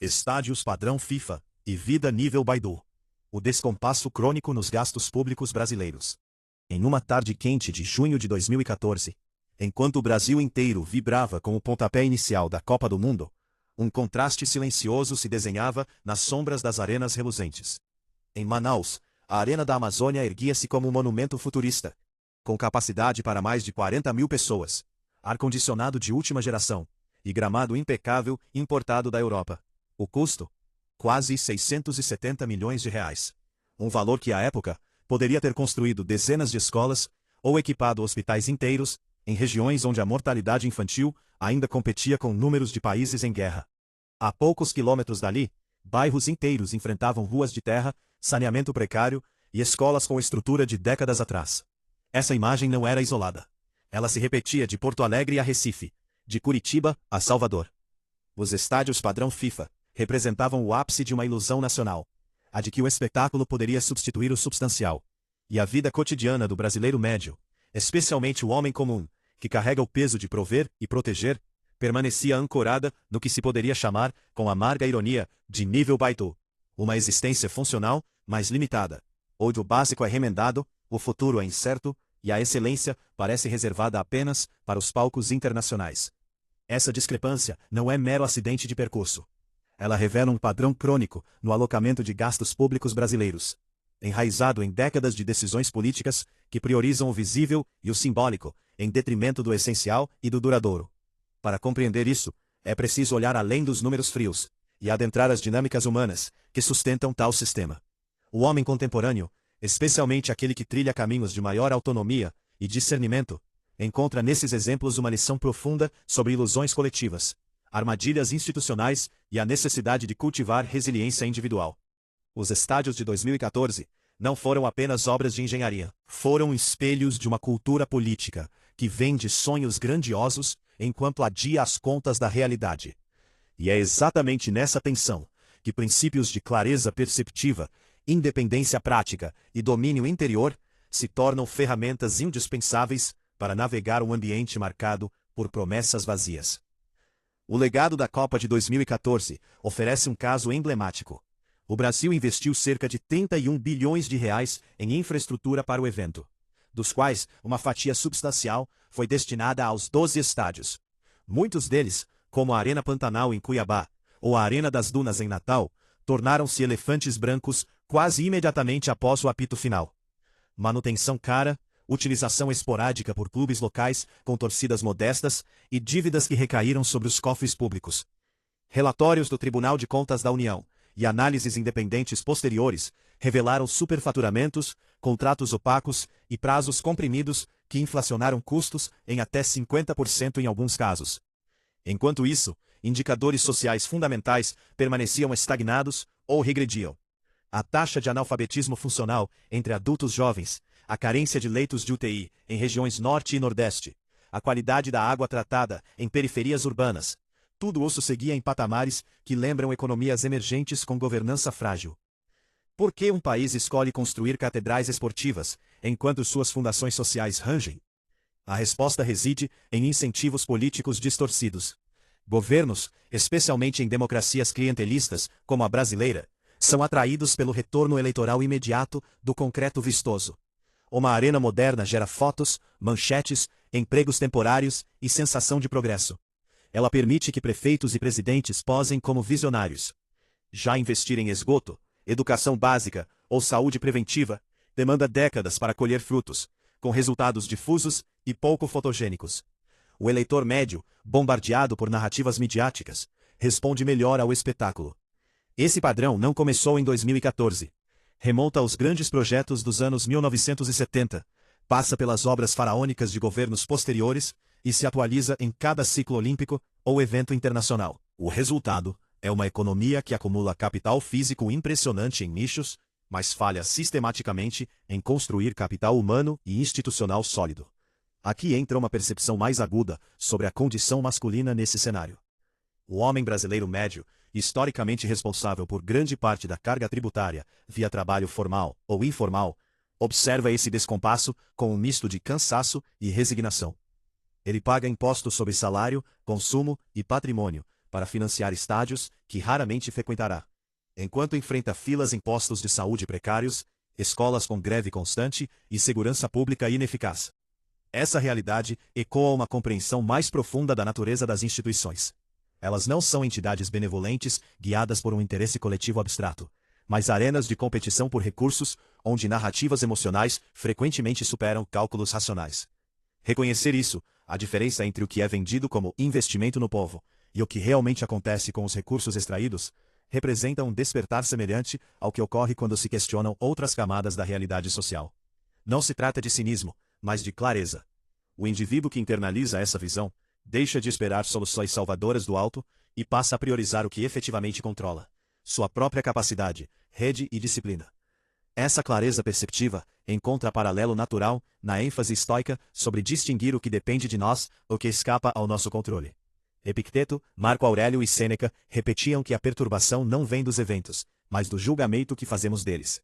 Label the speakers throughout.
Speaker 1: Estádios padrão FIFA e vida nível Baidu. O descompasso crônico nos gastos públicos brasileiros. Em uma tarde quente de junho de 2014, enquanto o Brasil inteiro vibrava com o pontapé inicial da Copa do Mundo, um contraste silencioso se desenhava nas sombras das arenas reluzentes. Em Manaus, a Arena da Amazônia erguia-se como um monumento futurista, com capacidade para mais de 40 mil pessoas, ar-condicionado de última geração e gramado impecável importado da Europa. O custo? Quase 670 milhões de reais. Um valor que, à época, poderia ter construído dezenas de escolas ou equipado hospitais inteiros em regiões onde a mortalidade infantil ainda competia com números de países em guerra. A poucos quilômetros dali, bairros inteiros enfrentavam ruas de terra, saneamento precário e escolas com estrutura de décadas atrás. Essa imagem não era isolada. Ela se repetia de Porto Alegre a Recife, de Curitiba a Salvador. Os estádios padrão FIFA representavam o ápice de uma ilusão nacional, a de que o espetáculo poderia substituir o substancial. E a vida cotidiana do brasileiro médio, especialmente o homem comum, que carrega o peso de prover e proteger, permanecia ancorada no que se poderia chamar, com amarga ironia, de nível Baidu. Uma existência funcional, mas limitada, onde o básico é remendado, o futuro é incerto, e a excelência parece reservada apenas para os palcos internacionais. Essa discrepância não é mero acidente de percurso. Ela revela um padrão crônico no alocamento de gastos públicos brasileiros, enraizado em décadas de decisões políticas que priorizam o visível e o simbólico, em detrimento do essencial e do duradouro. Para compreender isso, é preciso olhar além dos números frios e adentrar as dinâmicas humanas que sustentam tal sistema. O homem contemporâneo, especialmente aquele que trilha caminhos de maior autonomia e discernimento, encontra nesses exemplos uma lição profunda sobre ilusões coletivas, armadilhas institucionais e a necessidade de cultivar resiliência individual. Os estádios de 2014 não foram apenas obras de engenharia, foram espelhos de uma cultura política que vende sonhos grandiosos enquanto adia as contas da realidade. E é exatamente nessa tensão que princípios de clareza perceptiva, independência prática e domínio interior se tornam ferramentas indispensáveis para navegar um ambiente marcado por promessas vazias. O legado da Copa de 2014 oferece um caso emblemático. O Brasil investiu cerca de 31 bilhões de reais em infraestrutura para o evento, dos quais uma fatia substancial foi destinada aos 12 estádios. Muitos deles, como a Arena Pantanal em Cuiabá ou a Arena das Dunas em Natal, tornaram-se elefantes brancos quase imediatamente após o apito final. Manutenção cara, utilização esporádica por clubes locais com torcidas modestas e dívidas que recaíram sobre os cofres públicos. Relatórios do Tribunal de Contas da União e análises independentes posteriores revelaram superfaturamentos, contratos opacos e prazos comprimidos que inflacionaram custos em até 50% em alguns casos. Enquanto isso, indicadores sociais fundamentais permaneciam estagnados ou regrediam. A taxa de analfabetismo funcional entre adultos jovens, a carência de leitos de UTI em regiões norte e nordeste, a qualidade da água tratada em periferias urbanas, tudo isso seguia em patamares que lembram economias emergentes com governança frágil. Por que um país escolhe construir catedrais esportivas, enquanto suas fundações sociais rangem? A resposta reside em incentivos políticos distorcidos. Governos, especialmente em democracias clientelistas, como a brasileira, são atraídos pelo retorno eleitoral imediato do concreto vistoso. Uma arena moderna gera fotos, manchetes, empregos temporários e sensação de progresso. Ela permite que prefeitos e presidentes posem como visionários. Já investir em esgoto, educação básica ou saúde preventiva demanda décadas para colher frutos, com resultados difusos e pouco fotogênicos. O eleitor médio, bombardeado por narrativas midiáticas, responde melhor ao espetáculo. Esse padrão não começou em 2014. Remonta aos grandes projetos dos anos 1970, passa pelas obras faraônicas de governos posteriores e se atualiza em cada ciclo olímpico ou evento internacional. O resultado é uma economia que acumula capital físico impressionante em nichos, mas falha sistematicamente em construir capital humano e institucional sólido. Aqui entra uma percepção mais aguda sobre a condição masculina nesse cenário. O homem brasileiro médio, historicamente responsável por grande parte da carga tributária via trabalho formal ou informal, observa esse descompasso com um misto de cansaço e resignação. Ele paga impostos sobre salário, consumo e patrimônio, para financiar estádios que raramente frequentará. Enquanto enfrenta filas em postos de saúde precários, escolas com greve constante e segurança pública ineficaz. Essa realidade ecoa uma compreensão mais profunda da natureza das instituições. Elas não são entidades benevolentes guiadas por um interesse coletivo abstrato, mas arenas de competição por recursos, onde narrativas emocionais frequentemente superam cálculos racionais. Reconhecer isso, a diferença entre o que é vendido como investimento no povo e o que realmente acontece com os recursos extraídos, representa um despertar semelhante ao que ocorre quando se questionam outras camadas da realidade social. Não se trata de cinismo, mas de clareza. O indivíduo que internaliza essa visão deixa de esperar soluções salvadoras do alto e passa a priorizar o que efetivamente controla: sua própria capacidade, rede e disciplina. Essa clareza perceptiva encontra paralelo natural na ênfase estoica sobre distinguir o que depende de nós, o que escapa ao nosso controle. Epicteto, Marco Aurélio e Sêneca repetiam que a perturbação não vem dos eventos, mas do julgamento que fazemos deles.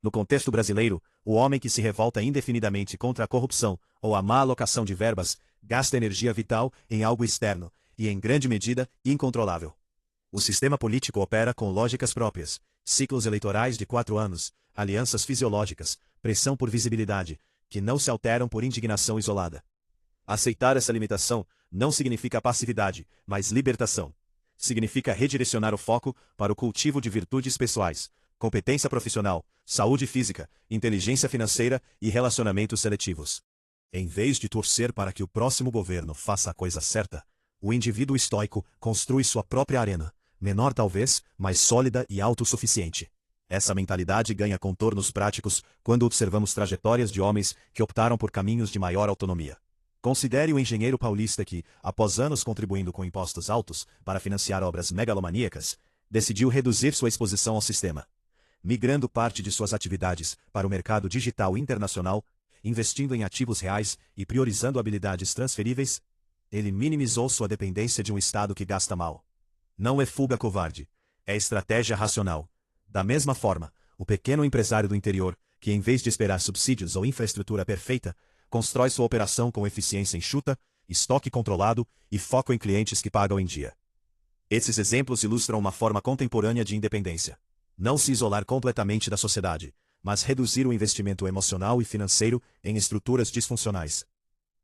Speaker 1: No contexto brasileiro, o homem que se revolta indefinidamente contra a corrupção ou a má alocação de verbas gasta energia vital em algo externo e, em grande medida, incontrolável. O sistema político opera com lógicas próprias, ciclos eleitorais de 4 anos, alianças fisiológicas, pressão por visibilidade, que não se alteram por indignação isolada. Aceitar essa limitação não significa passividade, mas libertação. Significa redirecionar o foco para o cultivo de virtudes pessoais, competência profissional, saúde física, inteligência financeira e relacionamentos seletivos. Em vez de torcer para que o próximo governo faça a coisa certa, o indivíduo estoico construi sua própria arena, menor talvez, mas sólida e autossuficiente. Essa mentalidade ganha contornos práticos quando observamos trajetórias de homens que optaram por caminhos de maior autonomia. Considere o engenheiro paulista que, após anos contribuindo com impostos altos para financiar obras megalomaníacas, decidiu reduzir sua exposição ao sistema. Migrando parte de suas atividades para o mercado digital internacional, investindo em ativos reais e priorizando habilidades transferíveis, ele minimizou sua dependência de um Estado que gasta mal. Não é fuga covarde, é estratégia racional. Da mesma forma, o pequeno empresário do interior, que em vez de esperar subsídios ou infraestrutura perfeita, constrói sua operação com eficiência enxuta, estoque controlado e foco em clientes que pagam em dia. Esses exemplos ilustram uma forma contemporânea de independência. Não se isolar completamente da sociedade, mas reduzir o investimento emocional e financeiro em estruturas disfuncionais.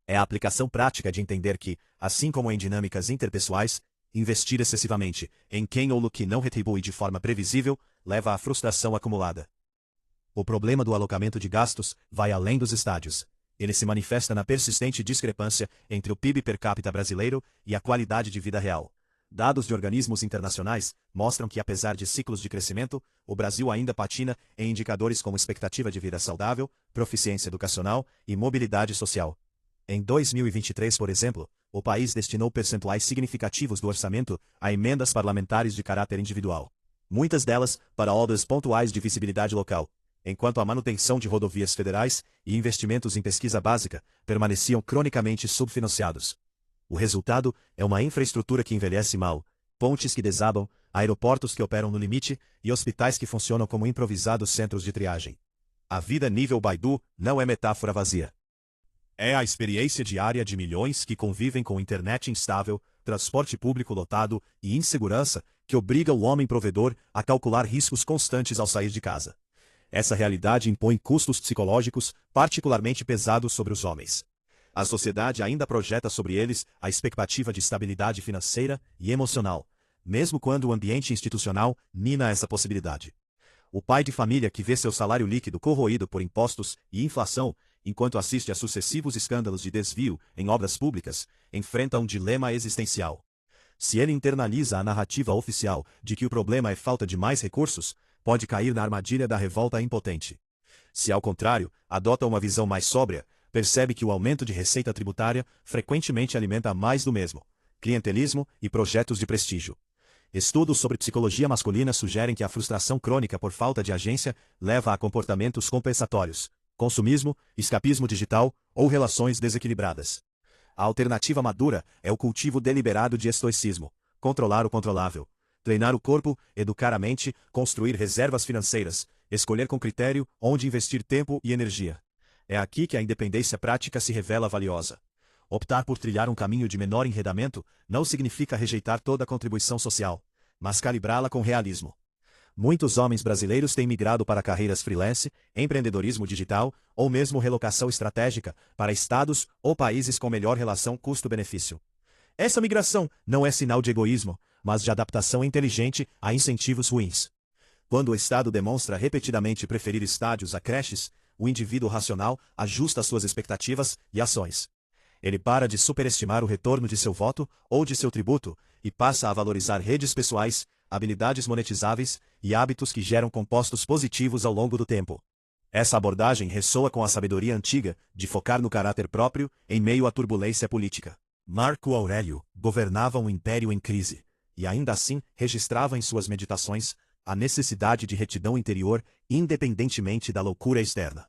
Speaker 1: É a aplicação prática de entender que, assim como em dinâmicas interpessoais, investir excessivamente em quem ou no que não retribui de forma previsível leva à frustração acumulada. O problema do alocamento de gastos vai além dos estádios. Ele se manifesta na persistente discrepância entre o PIB per capita brasileiro e a qualidade de vida real. Dados de organismos internacionais mostram que, apesar de ciclos de crescimento, o Brasil ainda patina em indicadores como expectativa de vida saudável, proficiência educacional e mobilidade social. Em 2023, por exemplo, o país destinou percentuais significativos do orçamento a emendas parlamentares de caráter individual, muitas delas para obras pontuais de visibilidade local, enquanto a manutenção de rodovias federais e investimentos em pesquisa básica permaneciam cronicamente subfinanciados. O resultado é uma infraestrutura que envelhece mal, pontes que desabam, aeroportos que operam no limite e hospitais que funcionam como improvisados centros de triagem. A vida nível Baidu não é metáfora vazia. É a experiência diária de milhões que convivem com internet instável, transporte público lotado e insegurança que obriga o homem provedor a calcular riscos constantes ao sair de casa. Essa realidade impõe custos psicológicos particularmente pesados sobre os homens. A sociedade ainda projeta sobre eles a expectativa de estabilidade financeira e emocional, mesmo quando o ambiente institucional mina essa possibilidade. O pai de família que vê seu salário líquido corroído por impostos e inflação, enquanto assiste a sucessivos escândalos de desvio em obras públicas, enfrenta um dilema existencial. Se ele internaliza a narrativa oficial de que o problema é falta de mais recursos, pode cair na armadilha da revolta impotente. Se, ao contrário, adota uma visão mais sóbria, percebe que o aumento de receita tributária frequentemente alimenta mais do mesmo: clientelismo e projetos de prestígio. Estudos sobre psicologia masculina sugerem que a frustração crônica por falta de agência leva a comportamentos compensatórios, consumismo, escapismo digital ou relações desequilibradas. A alternativa madura é o cultivo deliberado de estoicismo: controlar o controlável, treinar o corpo, educar a mente, construir reservas financeiras, escolher com critério onde investir tempo e energia. É aqui que a independência prática se revela valiosa. Optar por trilhar um caminho de menor enredamento não significa rejeitar toda a contribuição social, mas calibrá-la com realismo. Muitos homens brasileiros têm migrado para carreiras freelance, empreendedorismo digital ou mesmo relocação estratégica para estados ou países com melhor relação custo-benefício. Essa migração não é sinal de egoísmo, mas de adaptação inteligente a incentivos ruins. Quando o Estado demonstra repetidamente preferir estádios a creches, o indivíduo racional ajusta suas expectativas e ações. Ele para de superestimar o retorno de seu voto ou de seu tributo e passa a valorizar redes pessoais, habilidades monetizáveis e hábitos que geram compostos positivos ao longo do tempo. Essa abordagem ressoa com a sabedoria antiga de focar no caráter próprio em meio à turbulência política. Marco Aurélio governava um império em crise, e ainda assim registrava em suas meditações a necessidade de retidão interior independentemente da loucura externa.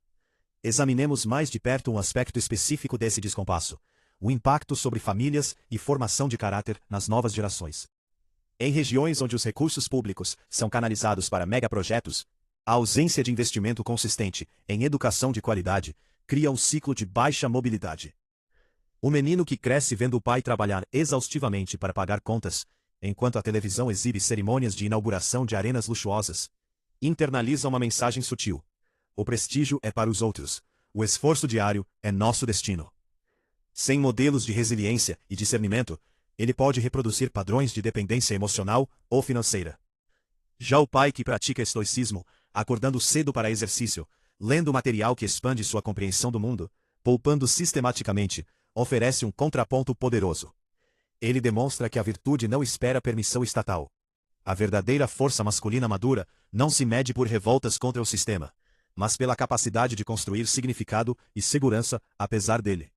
Speaker 1: Examinemos mais de perto um aspecto específico desse descompasso: o impacto sobre famílias e formação de caráter nas novas gerações. Em regiões onde os recursos públicos são canalizados para megaprojetos, a ausência de investimento consistente em educação de qualidade cria um ciclo de baixa mobilidade. O menino que cresce vendo o pai trabalhar exaustivamente para pagar contas, enquanto a televisão exibe cerimônias de inauguração de arenas luxuosas, internaliza uma mensagem sutil: o prestígio é para os outros, o esforço diário é nosso destino. Sem modelos de resiliência e discernimento, ele pode reproduzir padrões de dependência emocional ou financeira. Já o pai que pratica estoicismo, acordando cedo para exercício, lendo material que expande sua compreensão do mundo, poupando sistematicamente, oferece um contraponto poderoso. Ele demonstra que a virtude não espera permissão estatal. A verdadeira força masculina madura não se mede por revoltas contra o sistema, mas pela capacidade de construir significado e segurança apesar dele.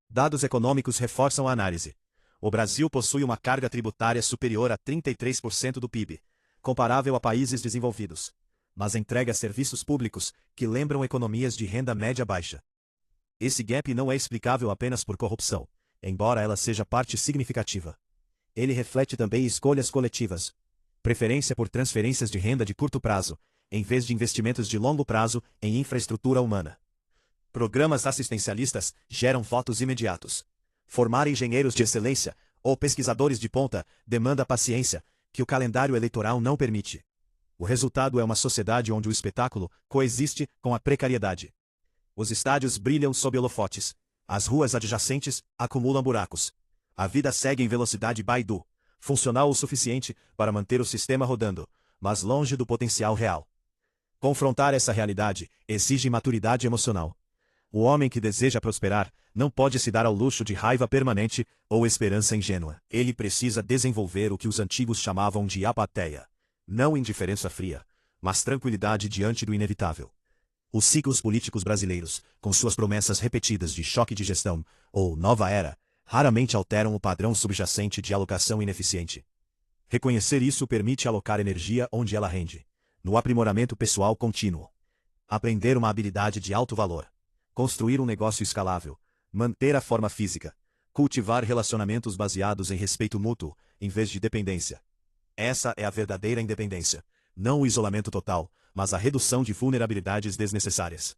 Speaker 1: Dados econômicos reforçam a análise. O Brasil possui uma carga tributária superior a 33% do PIB, comparável a países desenvolvidos, mas entrega serviços públicos que lembram economias de renda média baixa. Esse gap não é explicável apenas por corrupção, embora ela seja parte significativa. Ele reflete também escolhas coletivas, preferência por transferências de renda de curto prazo, em vez de investimentos de longo prazo em infraestrutura humana. Programas assistencialistas geram votos imediatos. Formar engenheiros de excelência ou pesquisadores de ponta demanda paciência, que o calendário eleitoral não permite. O resultado é uma sociedade onde o espetáculo coexiste com a precariedade. Os estádios brilham sob holofotes. As ruas adjacentes acumulam buracos. A vida segue em velocidade Baidu, funcional o suficiente para manter o sistema rodando, mas longe do potencial real. Confrontar essa realidade exige maturidade emocional. O homem que deseja prosperar não pode se dar ao luxo de raiva permanente ou esperança ingênua. Ele precisa desenvolver o que os antigos chamavam de apatheia. Não indiferença fria, mas tranquilidade diante do inevitável. Os ciclos políticos brasileiros, com suas promessas repetidas de choque de gestão ou nova era, raramente alteram o padrão subjacente de alocação ineficiente. Reconhecer isso permite alocar energia onde ela rende, no aprimoramento pessoal contínuo. Aprender uma habilidade de alto valor. Construir um negócio escalável. Manter a forma física. Cultivar relacionamentos baseados em respeito mútuo, em vez de dependência. Essa é a verdadeira independência. Não o isolamento total, mas a redução de vulnerabilidades desnecessárias.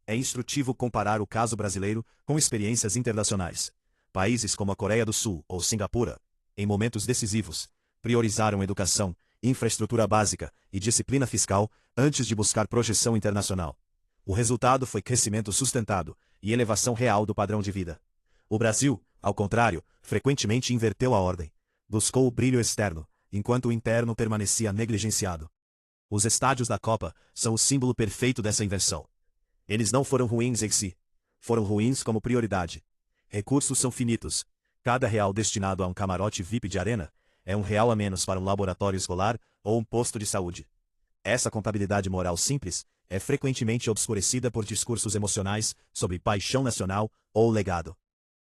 Speaker 1: É instrutivo comparar o caso brasileiro com experiências internacionais. Países como a Coreia do Sul ou Singapura, em momentos decisivos, priorizaram educação, infraestrutura básica e disciplina fiscal antes de buscar projeção internacional. O resultado foi crescimento sustentado e elevação real do padrão de vida. O Brasil, ao contrário, frequentemente inverteu a ordem. Buscou o brilho externo, enquanto o interno permanecia negligenciado. Os estádios da Copa são o símbolo perfeito dessa inversão. Eles não foram ruins em si. Foram ruins como prioridade. Recursos são finitos. Cada real destinado a um camarote VIP de arena é um real a menos para um laboratório escolar ou um posto de saúde. Essa contabilidade moral simples é frequentemente obscurecida por discursos emocionais sobre paixão nacional ou legado.